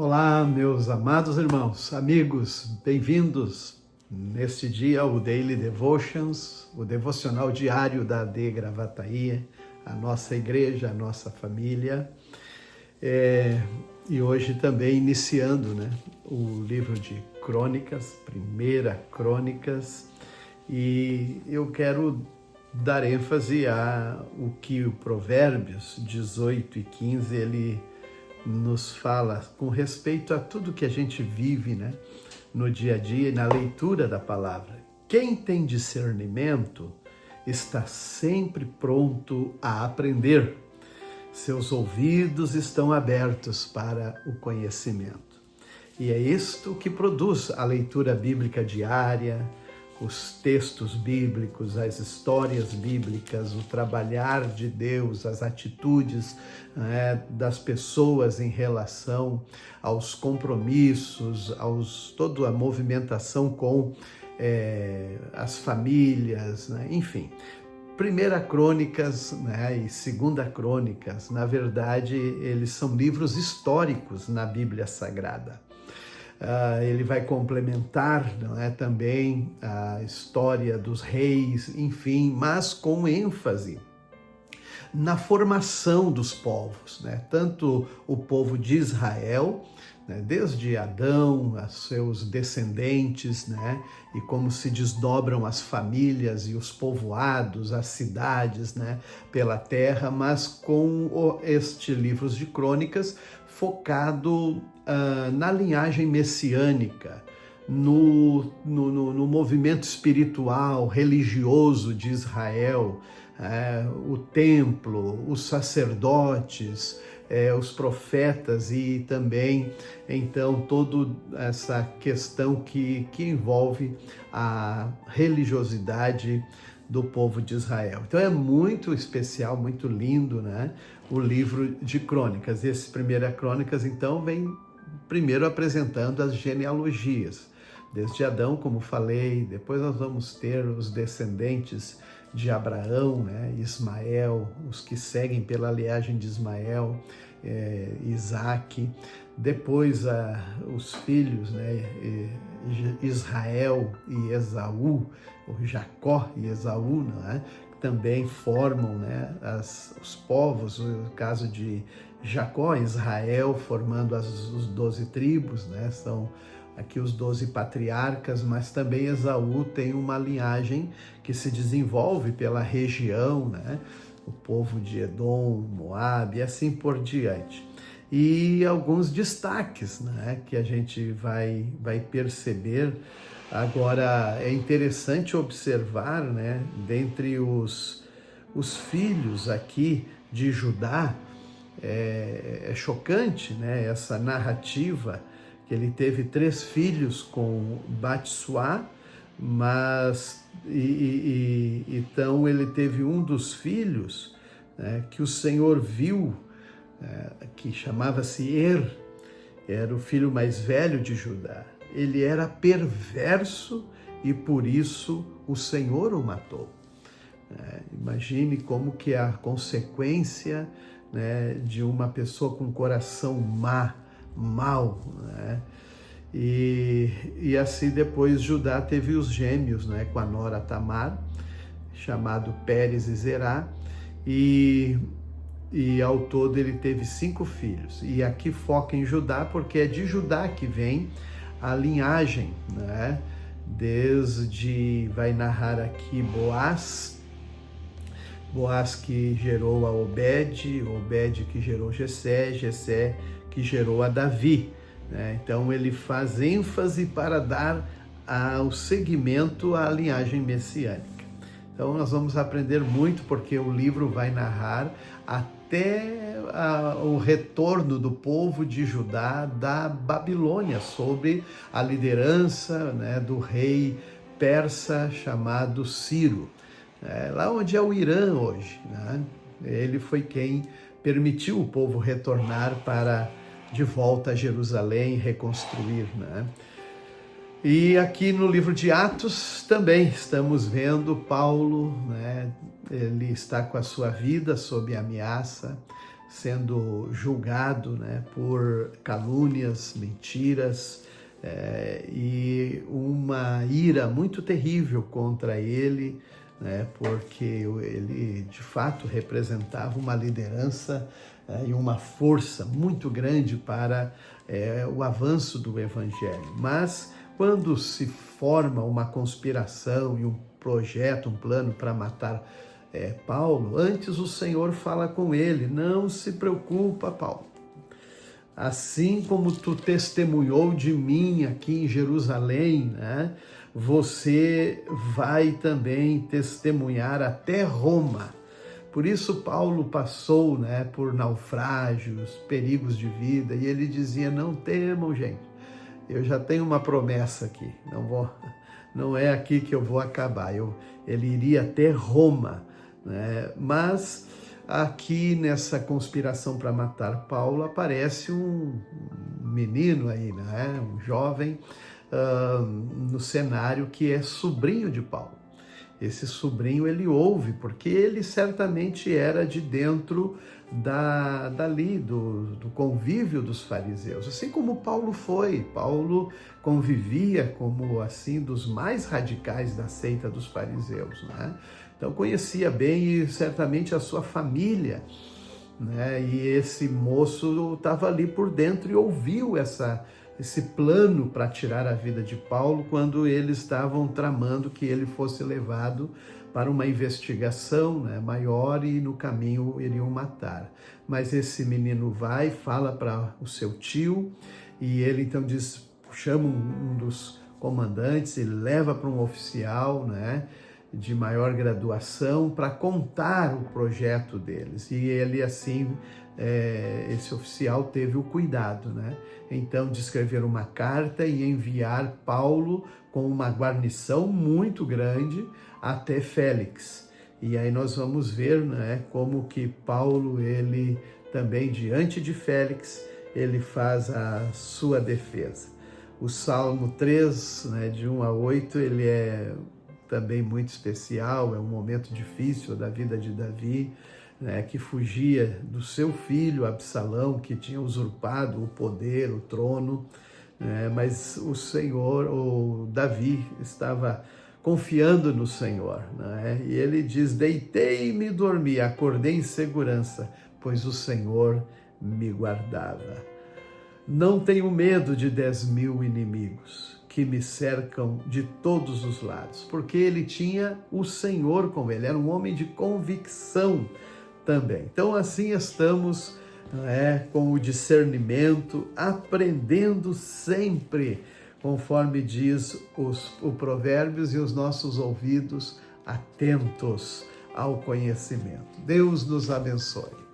Olá, meus amados irmãos, amigos, bem-vindos neste dia ao Daily Devotions, o devocional diário da AD Gravataí, a nossa igreja, a nossa família. E hoje também iniciando o livro de Crônicas, Primeira Crônicas, e eu quero dar ênfase a o que o Provérbios 18 e 15 ele nos fala com respeito a tudo que a gente vive, no dia a dia e na leitura da palavra. Quem tem discernimento está sempre pronto a aprender. Seus ouvidos estão abertos para o conhecimento. E é isto que produz a leitura bíblica diária, os textos bíblicos, as histórias bíblicas, o trabalhar de Deus, as atitudes das pessoas em relação aos compromissos, toda a movimentação com as famílias, enfim. Primeira Crônicas e Segunda Crônicas, na verdade, eles são livros históricos na Bíblia Sagrada. Ele vai complementar também a história dos reis, enfim, mas com ênfase na formação dos povos, tanto o povo de Israel, desde Adão, a seus descendentes, e como se desdobram as famílias e os povoados, as cidades, pela terra, mas com este livro de crônicas focado na linhagem messiânica, no movimento espiritual, religioso de Israel, o templo, os sacerdotes, os profetas e também, então, toda essa questão que envolve a religiosidade do povo de Israel. Então é muito especial, muito lindo, o livro de Crônicas. Esse Primeira Crônicas, então, vem primeiro apresentando as genealogias. Desde Adão, como falei, depois nós vamos ter os descendentes de Abraão, Ismael, os que seguem pela linhagem de Ismael, Isaac, depois os filhos, Israel e Esaú, ou Jacó e Esaú, que também formam os povos, no caso de Jacó, Israel, formando os 12 tribos, são aqui os 12 patriarcas, mas também Esaú tem uma linhagem que se desenvolve pela região, o povo de Edom, Moabe e assim por diante. E alguns destaques que a gente vai perceber. Agora, é interessante observar, dentre os filhos aqui de Judá, é chocante, essa narrativa, que ele teve 3 filhos com Batsuá, mas então ele teve um dos filhos que o Senhor viu, que chamava-se era o filho mais velho de Judá. Ele era perverso e por isso o Senhor o matou. Imagine como que é a consequência de uma pessoa com coração mau, E assim depois Judá teve os gêmeos, com a nora Tamar, chamado Pérez e Zerá, e ao todo ele teve 5 filhos. E aqui foca em Judá, porque é de Judá que vem a linhagem, vai narrar aqui Boaz que gerou a Obed, Obed que gerou Jessé, Jessé que gerou a Davi. Então ele faz ênfase para dar o seguimento à linhagem messiânica. Então nós vamos aprender muito, porque o livro vai narrar até o retorno do povo de Judá da Babilônia, sob a liderança do rei persa chamado Ciro. Lá onde é o Irã hoje. Ele foi quem permitiu o povo retornar de volta a Jerusalém, reconstruir. E aqui no livro de Atos também estamos vendo Paulo, ele está com a sua vida sob ameaça, sendo julgado, né, por calúnias, mentiras, e uma ira muito terrível contra ele, né, porque ele de fato representava uma liderança e uma força muito grande para o avanço do Evangelho. Mas quando se forma uma conspiração e um projeto, um plano para matar Paulo, antes o Senhor fala com ele: não se preocupa, Paulo. Assim como tu testemunhou de mim aqui em Jerusalém, né, você vai também testemunhar até Roma. Por isso Paulo passou, né, por naufrágios, perigos de vida, e ele dizia: não temam, gente, eu já tenho uma promessa aqui, não é aqui que eu vou acabar. Ele iria até Roma, né? Mas aqui nessa conspiração para matar Paulo aparece um menino aí, né? Um jovem no cenário que é sobrinho de Paulo. Esse sobrinho ele ouve, porque ele certamente era de dentro do convívio dos fariseus, assim como Paulo foi. Paulo convivia como assim dos mais radicais da seita dos fariseus, né? Então conhecia bem e certamente a sua família, né? E esse moço estava ali por dentro e ouviu esse plano para tirar a vida de Paulo, quando eles estavam tramando que ele fosse levado para uma investigação, né, maior, e no caminho iriam matar. Mas esse menino vai, fala para o seu tio, e ele então chama um dos comandantes e leva para um oficial, né, de maior graduação, para contar o projeto deles. E ele assim, esse oficial teve o cuidado, né, então de escrever uma carta e enviar Paulo com uma guarnição muito grande até Félix. E aí nós vamos ver, né, como que Paulo, ele também diante de Félix, ele faz a sua defesa. O Salmo 3, né, de 1 a 8, ele é também muito especial, é um momento difícil da vida de Davi, né, que fugia do seu filho Absalão, que tinha usurpado o poder, o trono, né, mas o Davi estava confiando no Senhor, né? E ele diz: deitei-me e dormi, acordei em segurança, pois o Senhor me guardava. Não tenho medo de 10.000 inimigos que me cercam de todos os lados, porque ele tinha o Senhor com ele, era um homem de convicção também. Então assim estamos, com o discernimento, aprendendo sempre, conforme diz o Provérbios, e os nossos ouvidos atentos ao conhecimento. Deus nos abençoe.